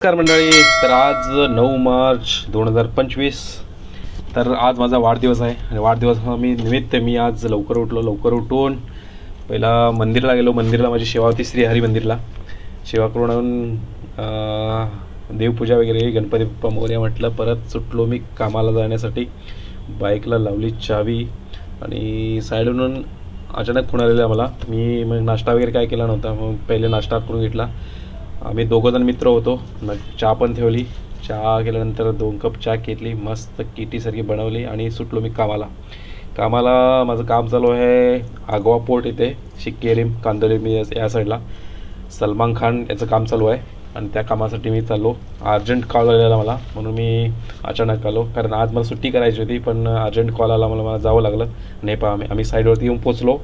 नमस्कार मंडळी. तर आज 9 मार्च 2025. तर आज माझा वाढदिवस आहे आणि वाढदिवस निमित्त मी आज लवकर उठलो. लवकर उठून पहिला मंदिरला गेलो. मंदिरला माझी सेवा होती, श्रीहरी मंदिरला सेवा करून देवपूजा वगैरे, गणपती बाप्पा मोरया म्हटलं. परत सुटलो मी कामाला जाण्यासाठी. बाईकला लावली चावी आणि साईडवरून अचानक फोन आलेला मला. मी मग नाश्ता वगैरे काय केला नव्हता, मग पहिले नाश्ता करून घेतला. आम्ही दोघंजण मित्र होतो. मग चहा पण ठेवली. चहा केल्यानंतर 2 कप चहा घेतली, मस्त किटीसारखी बनवली आणि सुटलो मी कामाला. माझं काम चालू आहे आगवा पोर्ट इथे, शिक्केरीम कांदोली मी या साईडला. सलमान खान याचं काम चालू आहे आणि त्या कामासाठी मी चाललो. अर्जंट कॉल आलेला मला, म्हणून मी अचानक आलो. कारण आज मला सुट्टी करायची होती, पण अर्जंट कॉल आला, मला जावं लागलं. नाही पहा, आम्ही साईडवरती येऊन पोचलो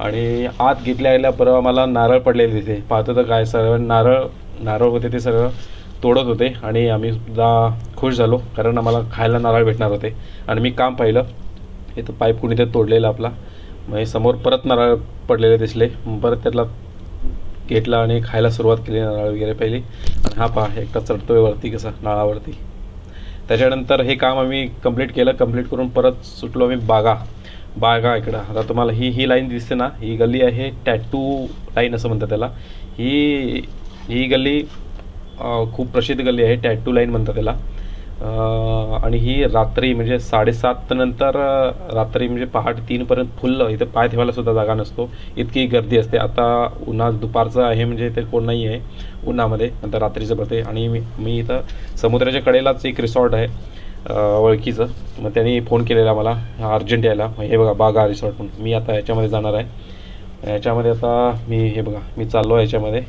आणि आत घेतल्या परवा मला नारळ पडलेले तिथे पाहतो. तर काय सर्व नारळ होते ते सगळं तोडत होते आणि आम्ही सुद्धा खुश झालो, कारण आम्हाला खायला नारळ भेटणार होते. आणि मी काम पाहिलं, इथं पाईप कुणी ते तोडलेलं आपला, मग समोर परत नारळ पडलेले दिसले. परत त्यातला घेतला आणि खायला सुरुवात केली नारळ वगैरे पहिली. आणि हा पहा एकटा चढतोय वरती कसा नाळावरती. त्याच्यानंतर हे काम आम्ही कंप्लीट केलं. कंप्लीट करून परत सुटलो आम्ही बागा इकडं. आता तुम्हाला ही लाईन दिसते ना, ही गल्ली आहे टॅटू लाईन असं म्हणतात त्याला. ही गल्ली खूप प्रसिद्ध गल्ली आहे, टॅटू लाईन म्हणतात त्याला. आणि ही रात्री म्हणजे 7:30 नंतर, रात्री म्हणजे पहाटे 3पर्यंत फुल इथं पाय ठेवायला सुद्धा जागा नसतो, इतकी गर्दी असते. आता उन्हात दुपारचं आहे म्हणजे इथे कोण नाही आहे उन्हामध्ये, नंतर रात्रीचं पडते. आणि मी इथं समुद्राच्या कडेलाच एक रिसॉर्ट आहे ओळखीचं, मग त्यांनी फोन केलेला मला अर्जंट यायला. हे बघा बागा रिसॉर्ट म्हणून. मी आता याच्यामध्ये जाणार आहे. याच्यामध्ये आता हे बघा मी चाललो आहे याच्यामध्ये.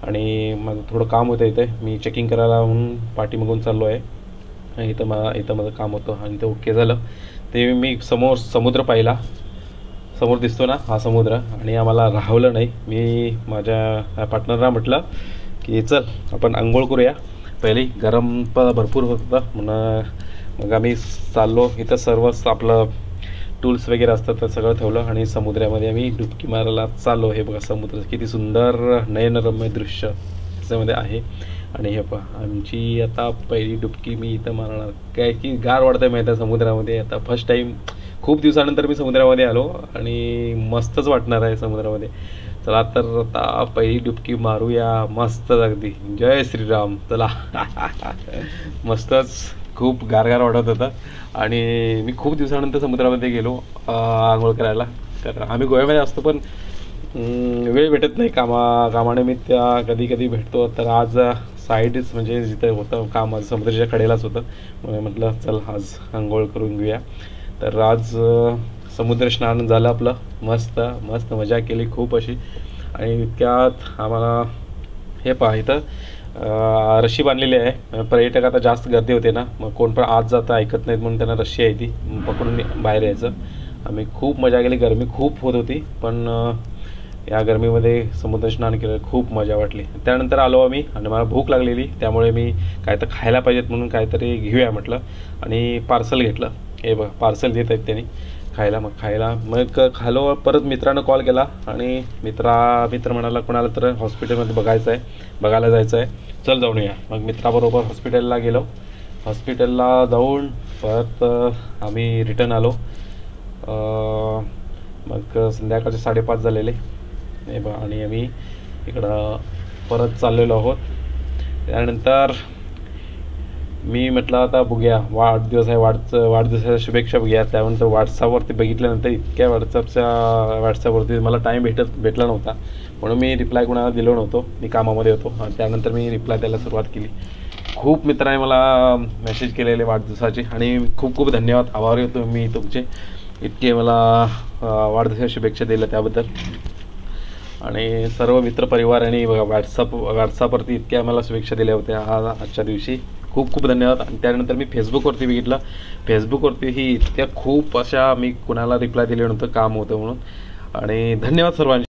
आणि माझं थोडं काम होतं इथे, मी चेकिंग करायला म्हणून पाठीमागून चाललो आहे. इथं माझं काम होतं आणि ते ओके झालं. ते मी समोर समुद्र पाहिला, समोर दिसतो ना हा समुद्र. आणि आम्हाला राहवलं नाही. मी माझ्या पार्टनरला म्हटलं की चल आपण आंघोळ करूया. पहिली गरम भरपूर होत होतं, मग आम्ही चाललो. इथं सर्वच आपलं टूल्स वगैरे असतात तर सगळं ठेवलं आणि समुद्रामध्ये आम्ही डुबकी मारायला चाललो. हे बघा समुद्र किती सुंदर नयनरम्य दृश्य त्याच्यामध्ये आहे. आणि हे पहा आमची आता पहिली डुबकी मी इथं मारणार. काय की गार वाढतं माहिती आहे समुद्रामध्ये. आता फर्स्ट टाईम खूप दिवसानंतर मी समुद्रामध्ये आलो आणि मस्तच वाटणार आहे समुद्रामध्ये. चला तर आता पहिली डुबकी मारूया मस्त अगदी. जय श्रीराम. चला मस्तच खूप गारगार वाटत होतं. आणि मी खूप दिवसानंतर समुद्रामध्ये गेलो आंघोळ करायला. कारण आम्ही गोव्यामध्ये असतो, पण वेळ भेटत नाही कामाने मी त्या कधी भेटतो. तर आज साईडच म्हणजे जिथं होतं काम आज समुद्राच्या कडेलाच होतं, मग म्हटलं चल आज आंघोळ करून घेऊया. तर आज समुद्र स्नान झालं आपलं. मस्त मजा केली खूप अशी. आणि इतक्यात आम्हाला हे पहा इथं रशी बांधलेली आहे. पर्यटक आता जास्त गर्दी होते ना, मग कोण पण आत जाता ऐकत नाहीत म्हणून त्यांना रशी आहे ती पकडून बाहेर यायचं. आम्ही खूप मजा केली. गरमी खूप होत होती, पण या गरमीमध्ये समुद्र स्नान केलं, खूप मजा वाटली. त्यानंतर आलो आम्ही आणि मला भूक लागलेली, त्यामुळे मी काय तर खायला पाहिजेत म्हणून काहीतरी घेऊया म्हटलं आणि पार्सल घेतलं. हे बघा पार्सल देत आहेत त्यांनी खायला. मग खालो. परत मित्रानं कॉल केला आणि मित्र म्हणाला कोणाला तर हॉस्पिटलमध्ये बघायला जायचं आहे, चल जाऊन या. मग मित्राबरोबर हॉस्पिटलला गेलो. हॉस्पिटलला जाऊन परत आम्ही रिटर्न आलो. मग संध्याकाळचे 5:30 झालेले हे बघा. आणि आम्ही इकडं परत चाललेलो आहोत. त्यानंतर मी म्हटलं आता बघूया, वाढदिवस आहे, वाढदिवसाच्या शुभेच्छा बघूया. त्यानंतर व्हॉट्सअपवरती बघितल्यानंतर इतक्या व्हॉट्सअपवरती मला टाईम भेटला नव्हता, म्हणून मी रिप्लाय कोणाला दिलो नव्हतो, मी कामामध्ये होतो. आणि त्यानंतर मी रिप्लाय द्यायला सुरुवात केली. खूप मित्रांनी मला मेसेज केलेले वाढदिवसाचे आणि खूप धन्यवाद, आभारी होतो मी तुमचे, इतके मला वाढदिवसाच्या शुभेच्छा दिल्या त्याबद्दल. आणि सर्व मित्रपरिवाराने बघा व्हॉट्सअपवरती इतक्या मला शुभेच्छा दिल्या होत्या आजच्या दिवशी. खूप धन्यवाद. आणि त्यानंतर मी फेसबुकवरती बघितलं. फेसबुकवरती ही इतक्या खूप अशा मी कुणाला रिप्लाय दिले नव्हतं, काम होतं म्हणून. आणि धन्यवाद सर्वांचे.